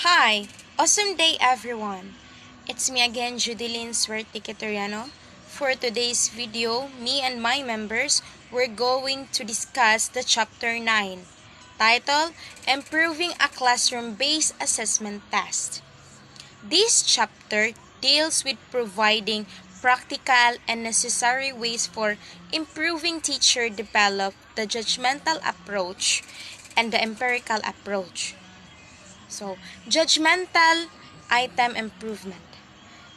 Hi! Awesome day everyone! It's me again, Judilyn Suerte-Queteriano. For today's video, me and my members, we're going to discuss the Chapter 9, titled Improving a Classroom-Based Assessment Test. This chapter deals with providing practical and necessary ways for improving teacher develop the judgmental approach and the empirical approach. So, judgmental item improvement.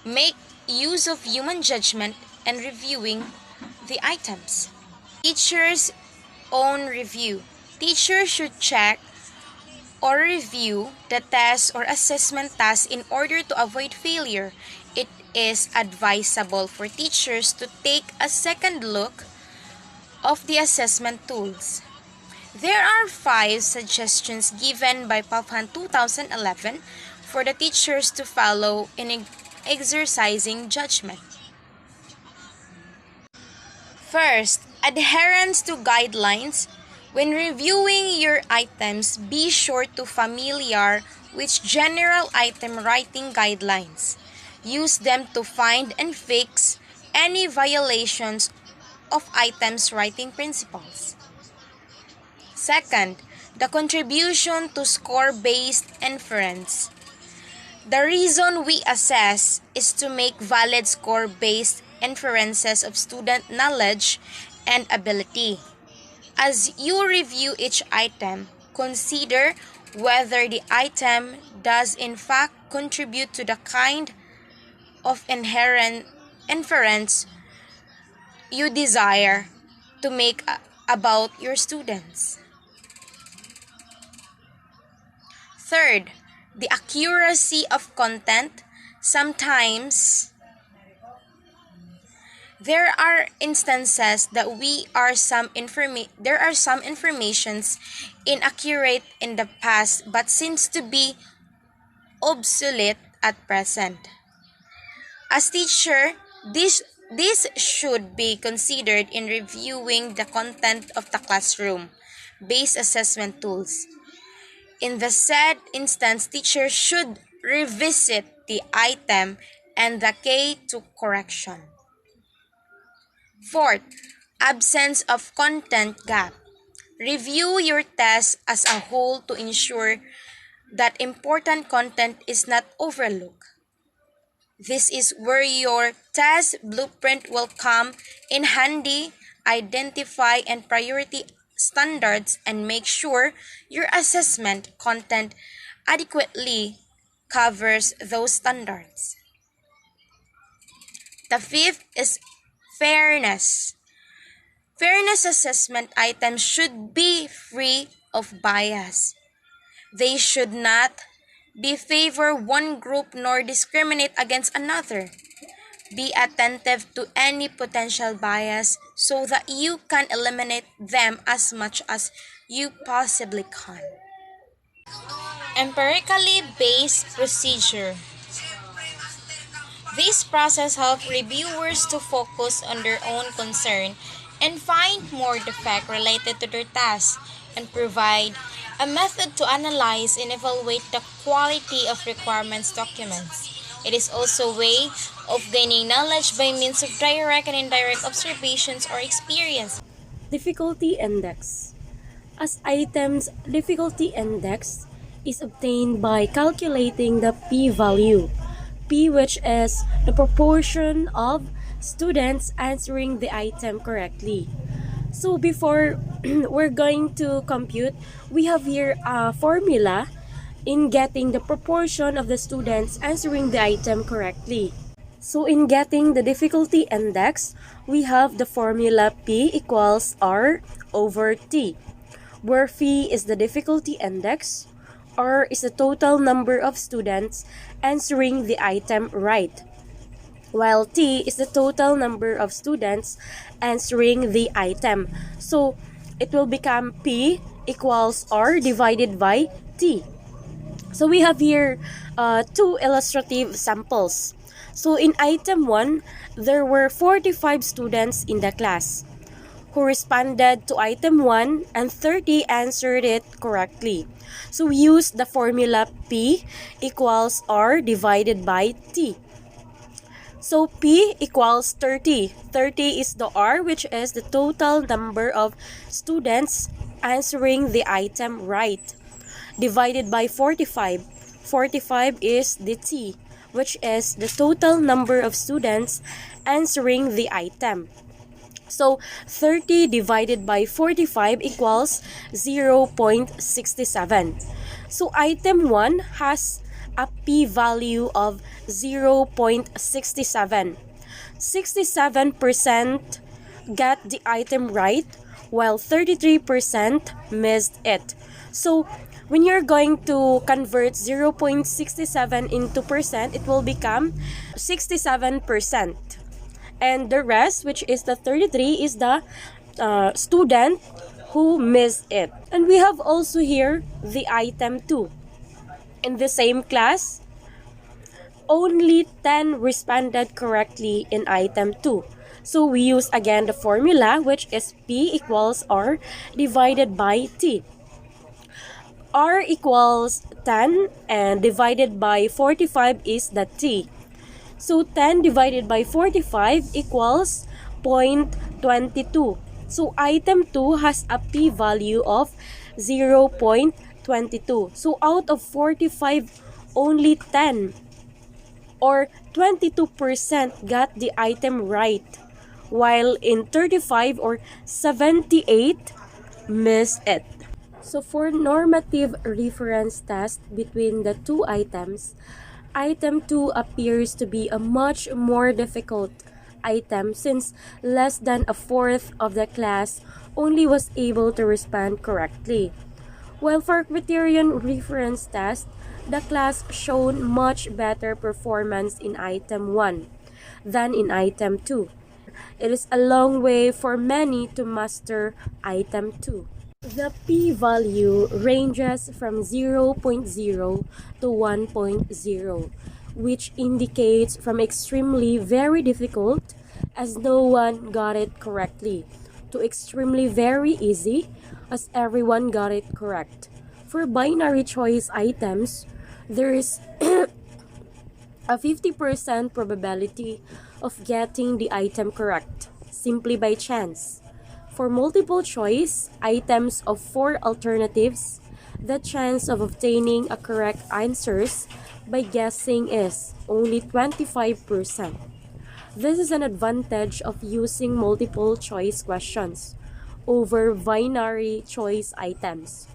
Make use of human judgment and reviewing the items. Teacher's own review. Teachers should check or review the test or assessment task in order to avoid failure. It is advisable for teachers to take a second look of the assessment tools. There are 5 suggestions given by Paphan 2011 for the teachers to follow in exercising judgment. First, adherence to guidelines. When reviewing your items, be sure to familiar with general item writing guidelines. Use them to find and fix any violations of items writing principles. Second, the contribution to score-based inference. The reason we assess is to make valid score-based inferences of student knowledge and ability. As you review each item, consider whether the item does in fact contribute to the kind of inherent inference you desire to make about your students. Third, the accuracy of content. Sometimes there are instances that there are some informations inaccurate in the past but seems to be obsolete at present. As teacher, this should be considered in reviewing the content of the classroom-based assessment tools. In the said instance, teachers should revisit the item and the K to correction. Fourth, absence of content gap. Review your test as a whole to ensure that important content is not overlooked. This is where your test blueprint will come in handy. Identify and priority standards and make sure your assessment content adequately covers those standards. The fifth is fairness. Fairness assessment items should be free of bias. They should not be favor one group nor discriminate against another. Be attentive to any potential bias so that you can eliminate them as much as you possibly can. Empirically based procedure. This process helps reviewers to focus on their own concern and find more defect related to their task and provide a method to analyze and evaluate the quality of requirements documents. It is also a way of gaining knowledge by means of direct and indirect observations or experience. Difficulty index. As items, difficulty index is obtained by calculating the p-value. P, which is the proportion of students answering the item correctly. So before we're going to compute, we have here a formula in getting the proportion of the students answering the item correctly. So in getting the difficulty index, we have the formula P equals R over T, where P is the difficulty index, R is the total number of students answering the item right, while T is the total number of students answering the item. So it will become P equals R divided by T. So we have here 2 illustrative samples. So in item 1, there were 45 students in the class. who responded to item 1 and 30 answered it correctly. So we use the formula P equals R divided by T. So P equals 30. 30 is the R, which is the total number of students answering the item right, divided by 45. 45 is the T, which is the total number of students answering the item. So 30 divided by 45 equals 0.67. So item 1 has a p-value of 0.67. 67% got the item right, while 33% missed it. So when you're going to convert 0.67 into percent, it will become 67%. And the rest, which is the 33, is the student who missed it. And we have also here the item 2. In the same class, only 10 responded correctly in item 2. So we use again the formula, which is P equals R divided by T. R equals 10 and divided by 45 is the T. So 10 divided by 45 equals 0.22. So item 2 has a p-value of 0.22. So out of 45, only 10 or 22% got the item right, while in 35 or 78 missed it. So for normative reference test between the two items, item 2 appears to be a much more difficult item since less than a fourth of the class only was able to respond correctly. While for criterion reference test, the class showed much better performance in item 1 than in item 2. It is a long way for many to master item 2. The p-value ranges from 0.0 to 1.0, which indicates from extremely very difficult, as no one got it correctly, to extremely very easy, as everyone got it correct. For binary choice items, there is a 50% probability of getting the item correct, simply by chance. For multiple choice items of 4 alternatives, the chance of obtaining a correct answers by guessing is only 25%. This is an advantage of using multiple choice questions over binary choice items.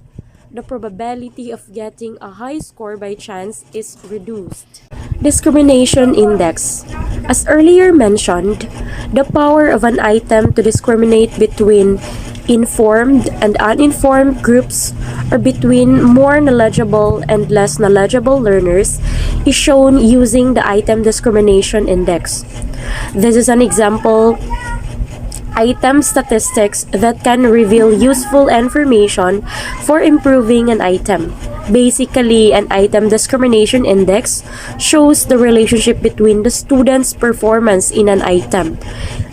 The probability of getting a high score by chance is reduced. Discrimination index. As earlier mentioned, the power of an item to discriminate between informed and uninformed groups or between more knowledgeable and less knowledgeable learners is shown using the item discrimination index. This is an example item statistics that can reveal useful information for improving an item. Basically, an item discrimination index shows the relationship between the student's performance in an item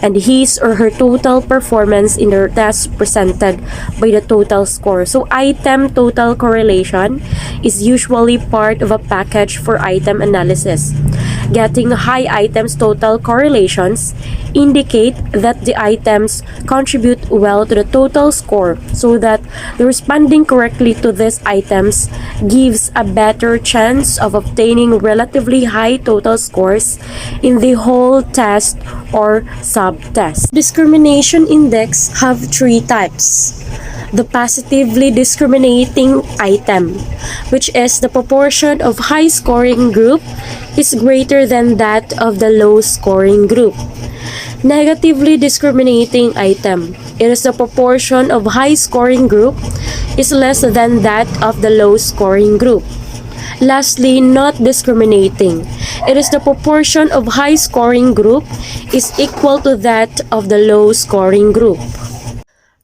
and his or her total performance in the test presented by the total score. So item total correlation is usually part of a package for item analysis. Getting high items total correlations indicate that the items contribute well to the total score, so that the responding correctly to these items gives a better chance of obtaining relatively high total scores in the whole test or sub-test. Discrimination index have 3 types. The positively discriminating item, which is the proportion of high scoring group is greater than that of the low scoring group. Negatively discriminating item. It is the proportion of high scoring group is less than that of the low scoring group. Lastly, not discriminating. It is the proportion of high scoring group is equal to that of the low scoring group.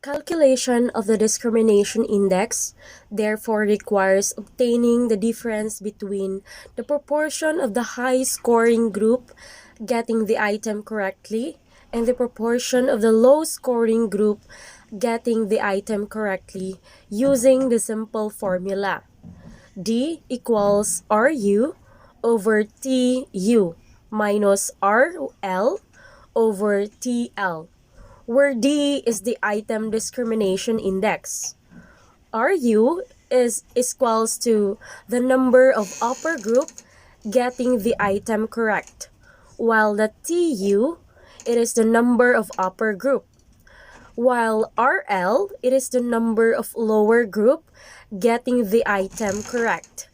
Calculation of the discrimination index therefore requires obtaining the difference between the proportion of the high scoring group getting the item correctly and the proportion of the low-scoring group getting the item correctly using the simple formula. D equals RU over TU minus RL over TL, where D is the item discrimination index. RU is equals to the number of upper group getting the item correct, while the TU, it is the number of upper group, while RL, it is the number of lower group getting the item correct.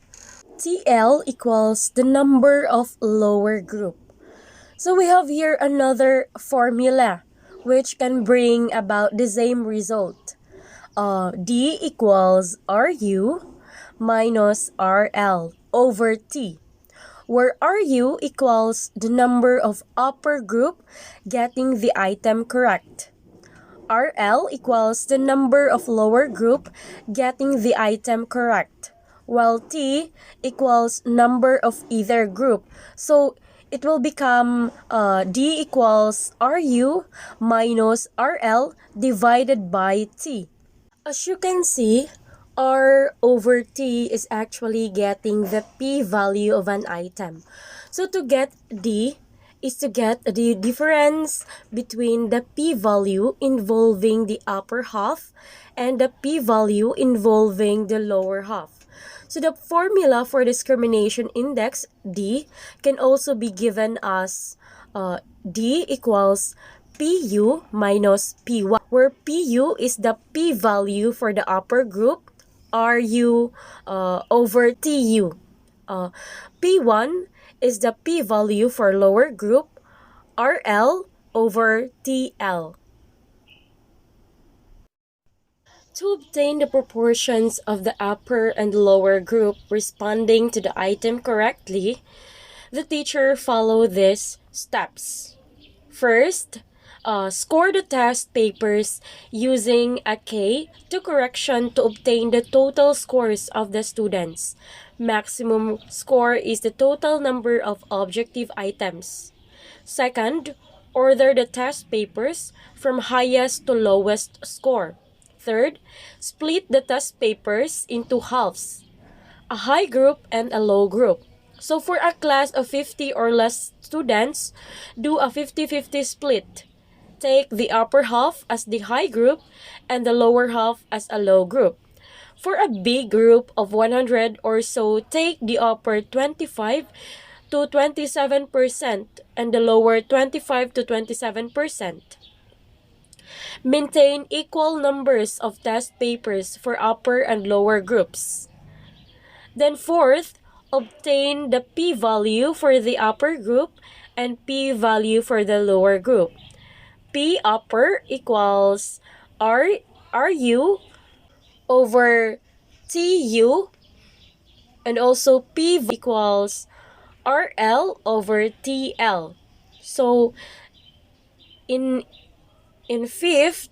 TL equals the number of lower group. So we have here another formula which can bring about the same result. D equals RU minus RL over T, where RU equals the number of upper group getting the item correct. RL equals the number of lower group getting the item correct, while T equals number of either group. So it will become D equals RU minus RL divided by T. As you can see, R over T is actually getting the p-value of an item. So to get D is to get the difference between the p-value involving the upper half and the p-value involving the lower half. So the formula for discrimination index, D, can also be given as D equals PU minus P1, where PU is the p-value for the upper group, RU over TU. P1 is the p-value for lower group, RL over TL. To obtain the proportions of the upper and lower group responding to the item correctly, the teacher followed these steps. First, score the test papers using a K to correction to obtain the total scores of the students. Maximum score is the total number of objective items. Second, order the test papers from highest to lowest score. Third, split the test papers into halves, a high group and a low group. So for a class of 50 or less students, do a 50-50 split. Take the upper half as the high group and the lower half as a low group. For a big group of 100 or so, take the upper 25 to 27% and the lower 25 to 27%. Maintain equal numbers of test papers for upper and lower groups. Then fourth, obtain the p-value for the upper group and p-value for the lower group. P upper equals RU over TU, and also P equals RL over TL. So in fifth,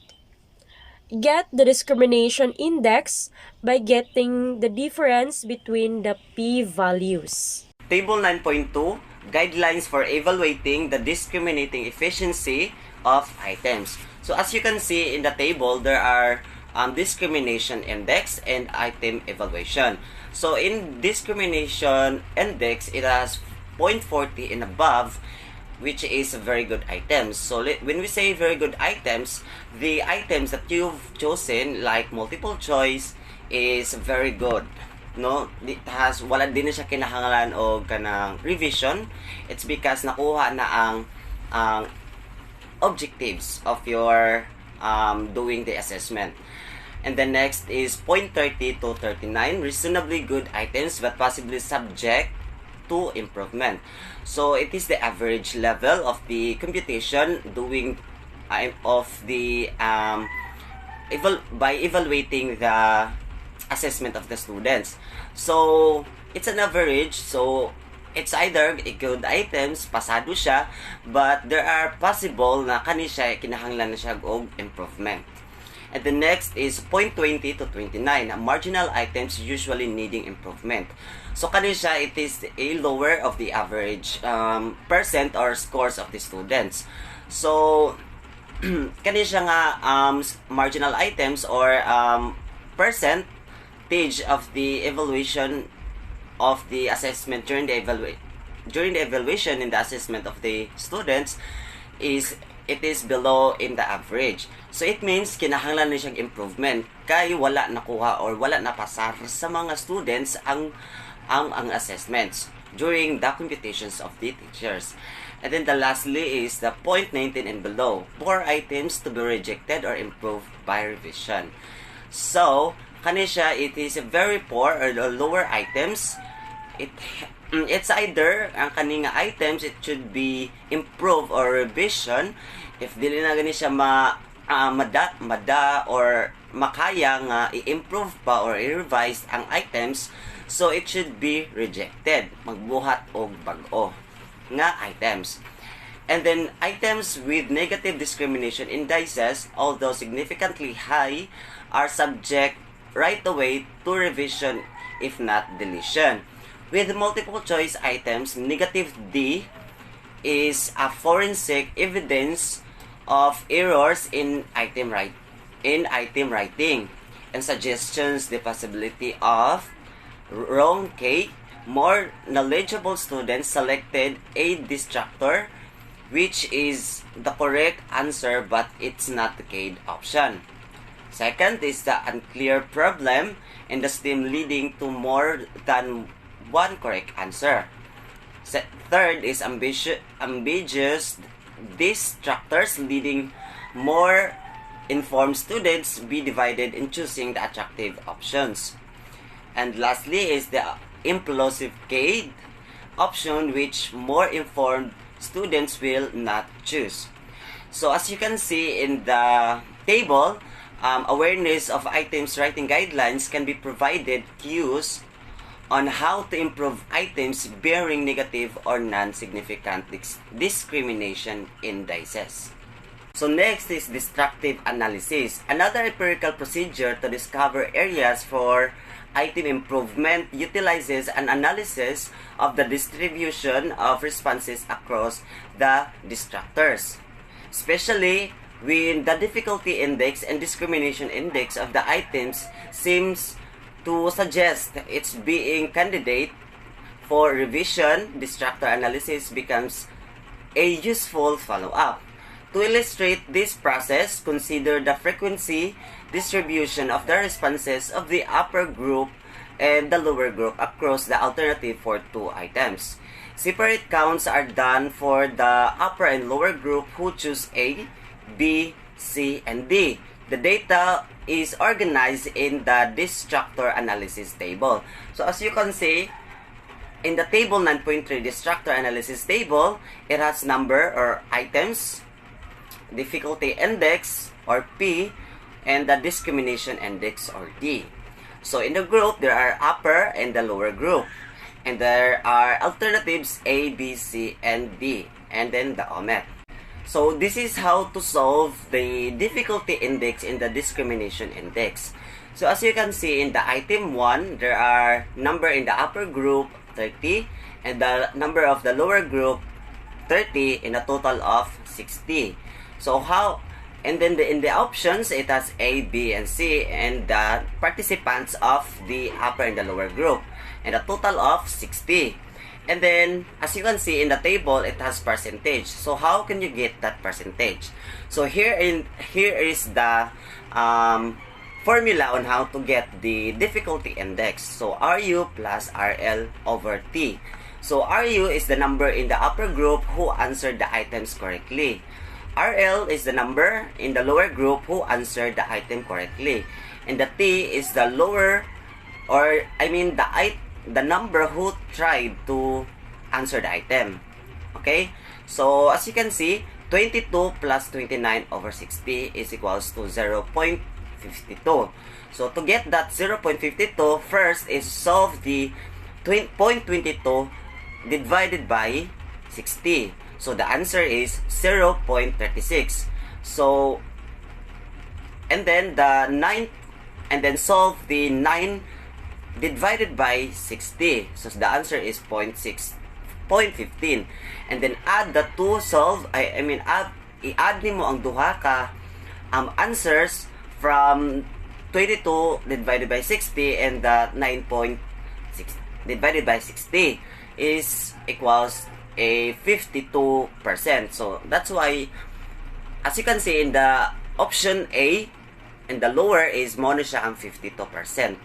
get the discrimination index by getting the difference between the p-values. Table 9.2, Guidelines for Evaluating the Discriminating Efficiency of Items. So as you can see in the table, there are discrimination index and item evaluation. So in discrimination index, it has 0.40 and above, which is very good items. So when we say very good items, the items that you've chosen, like multiple choice, is very good. No, it has wala din na siya kinahanglan o kanang revision. It's because nakuha na ang objectives of your doing the assessment. And the next is 0.30 to 39, reasonably good items but possibly subject to improvement. So it is the average level of the computation doing of the by evaluating the assessment of the students. So it's an average, so it's either good items, pasado siya, but there are possible na kani siya kinahanglan na siya og improvement. And the next is 0.20 to 29, marginal items usually needing improvement. So kani siya, it is a lower of the average percent or scores of the students. So kani siya nga marginal items or percentage of the evaluation of the assessment during the evaluation in the assessment of the students it is below in the average. So it means kinahanglan ni siyang improvement kay wala nakuha or wala napasar sa mga students ang assessments during the computations of the teachers. And then the lastly is the point 19 and below, 4 items to be rejected or improved by revision. So kani siya, it is a very poor or lower items. It's either ang kaning items it should be improved or revision. If dili na gani siya mada or makaya nga i-improve pa or i-revise ang items, so it should be rejected, magbuhat og bag-o nga items. And then items with negative discrimination indices, although significantly high, are subject right away to revision if not deletion. With multiple choice items, negative D is a forensic evidence of errors in item writing and suggestions the possibility of wrong K. More knowledgeable students selected a distractor, which is the correct answer, but it's not the K option. Second is the unclear problem in the STEM leading to more than one correct answer. Third is ambiguous distractors leading more informed students be divided in choosing the attractive options. And lastly is the implosive K option, which more informed students will not choose. So as you can see in the table, awareness of items writing guidelines can be provided cues on how to improve items bearing negative or non-significant discrimination indices. So next is destructive analysis, another empirical procedure to discover areas for item improvement utilizes an analysis of the distribution of responses across the distractors, especially when the difficulty index and discrimination index of the items seems to suggest its being candidate for revision. Distractor analysis becomes a useful follow-up. To illustrate this process, consider the frequency distribution of the responses of the upper group and the lower group across the alternative for 2 items. Separate counts are done for the upper and lower group who choose A, B, C, and D. The data is organized in the distractor analysis table. So as you can see, in the table 9.3 distractor analysis table, it has number or items, difficulty index or P, and the discrimination index or D. So in the group, there are upper and the lower group. And there are alternatives A, B, C, and D. And then the OMET. So this is how to solve the difficulty index in the discrimination index. So as you can see in the item 1, there are number in the upper group 30 and the number of the lower group 30 in a total of 60. So how, and then in the options, it has A, B, and C, and the participants of the upper and the lower group, and a total of 60. And then, as you can see in the table, it has percentage. So how can you get that percentage? So here is the formula on how to get the difficulty index. So RU plus RL over T. So RU is the number in the upper group who answered the items correctly. RL is the number in the lower group who answered the item correctly. And the T is the lower, or I mean the number who tried to answer the item. Okay? So, as you can see, 22 plus 29 over 60 is equals to 0.52. So, to get that 0.52, first is solve the 0.22 divided by 60. So, the answer is 0.36. So, and then the 9, and then solve the 9 divided by 60. So the answer is 0.15. And then add the two add i-add nimo ang duha ka answers from 22 divided by 60 and the 9.6 divided by 60 is equals a 52%. So that's why, as you can see in the option A, and the lower is mo na siya ang 52%.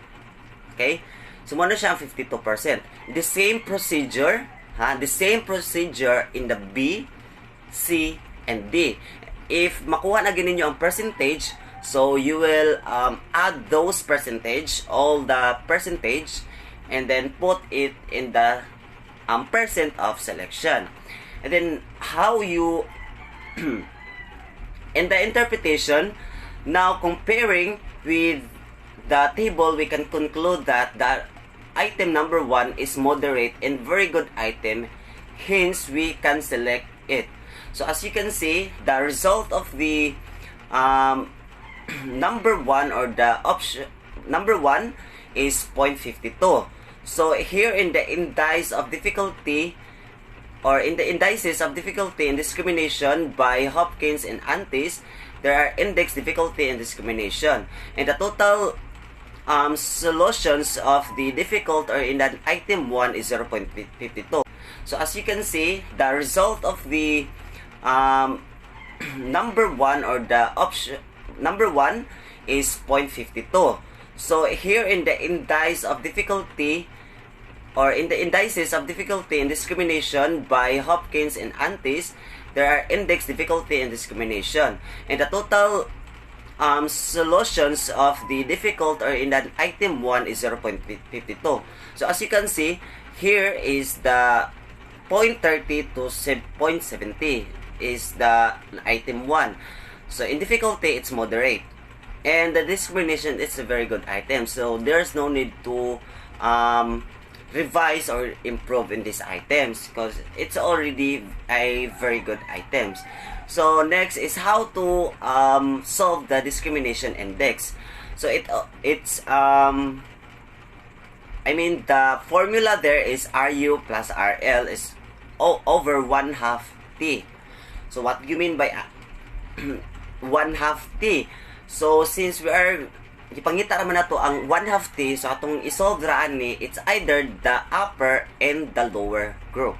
Okay? So mo na siya ang 52%. The same procedure, the same procedure in the B, C, and D. If makuha na ginin nyo ang percentage, so you will add those percentage, all the percentage, and then put it in the percent of selection. And then how you in the interpretation, now comparing with the table, we can conclude that the item number 1 is moderate and very good item, hence we can select it. So as you can see, the result of the number 1 or the option number 1 is 0.52. So here in the indices of difficulty, or in the indices of difficulty and discrimination by Hopkins and Antis, there are index difficulty and discrimination, and the total solutions of the difficult or in that item 1 is 0.52. So as you can see, the result of the number 1 or the option number 1 is 0.52. So here in the indices of difficulty, or in the indices of difficulty and discrimination by Hopkins and Antis, there are index difficulty and discrimination, and the total solutions of the difficult or in that item 1 is 0.52. So as you can see, here is the 0.30 to 0.70 is the item 1. So in difficulty, it's moderate, and the discrimination is a very good item. So there's no need to revise or improve in these items because it's already a very good items. So next is how to solve the discrimination index. So the formula there is RU plus RL is over 1/2 T. So what do you mean by 1/2 T? So since we are ipangita naman nato ang 1/2 T, so atong isolve raan ni, it's either the upper and the lower group.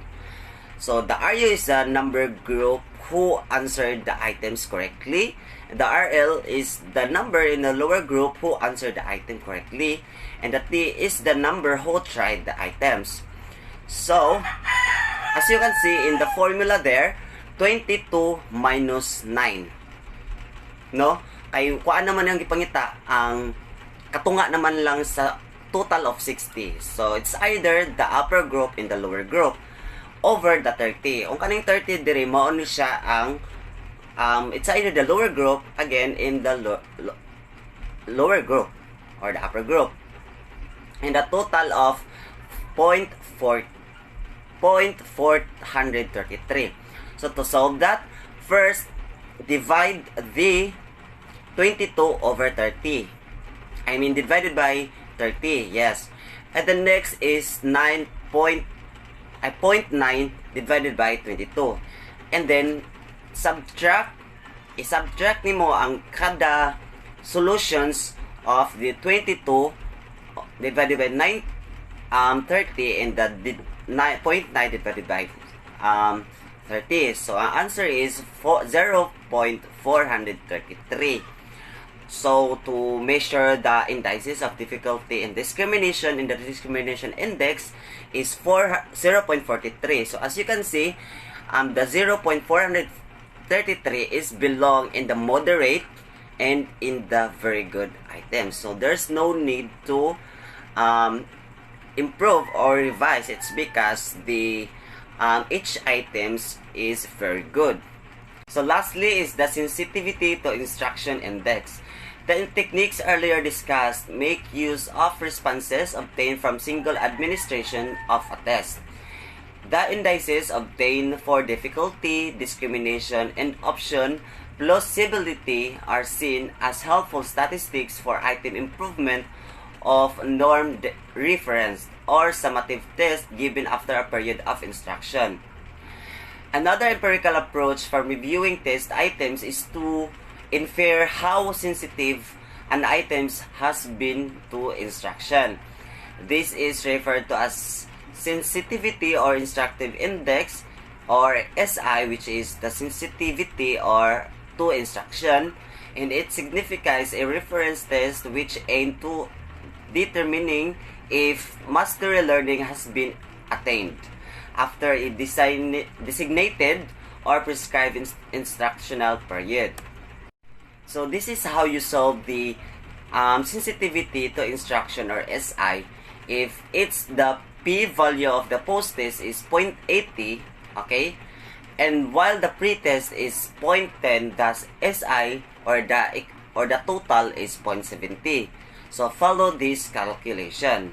So the RU is the number group who answered the items correctly. The RL is the number in the lower group who answered the item correctly, and the T is the number who tried the items. So as you can see in the formula there, 22 minus 9, no? Kay kuan naman ang gipangita, ang katunga naman lang sa total of 60. So it's either the upper group and the lower group over the 30. Kung kaning 30 diri mao ni siya ang it's either the lower group again in the lower group or the upper group, and a total of 0.433. So to solve that, first divide the 22 over 30. Divided by 30, yes. And the next is 0.9 divided by 22. And then, i-subtract nimo ang kada solutions of the 22 divided by 30 and the 0.9 divided by 30. So, ang answer is 0.433. So, to measure the indices of difficulty and discrimination in the discrimination index is 0.43. So, as you can see, the 0.433 is belong in the moderate and in the very good items. So, there's no need to improve or revise. It's because the each items is very good. So, lastly is the sensitivity to instruction index. The techniques earlier discussed make use of responses obtained from single administration of a test. The indices obtained for difficulty, discrimination, and option plausibility are seen as helpful statistics for item improvement of norm reference or summative test given after a period of instruction. Another empirical approach for reviewing test items is to infer how sensitive an item has been to instruction. This is referred to as sensitivity or instructive index, or SI, which is the sensitivity or to instruction, and it signifies a reference test which aim to determining if mastery learning has been attained after a designated or prescribed instructional period. So this is how you solve the sensitivity to instruction, or SI, if it's the p-value of the post-test is 0.80, okay, and while the pre-test is 0.10, thus SI or the total is 0.70. So follow this calculation.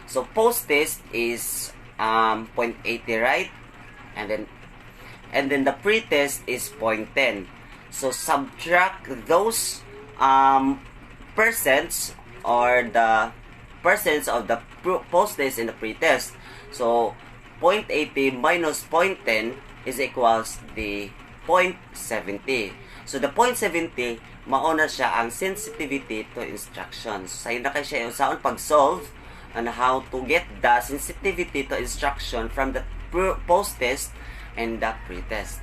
So post-test is 0.80, right? And then the pre-test is 0.10. So subtract those percents, or the percents of the post-test and the pre-test. So 0.80 minus 0.10 is equals the 0.70. So the 0.70 mauna siya ang sensitivity to instructions. So sayang na kayo siya yung saan pag-solve on how to get the sensitivity to instruction from the post-test and the pre-test.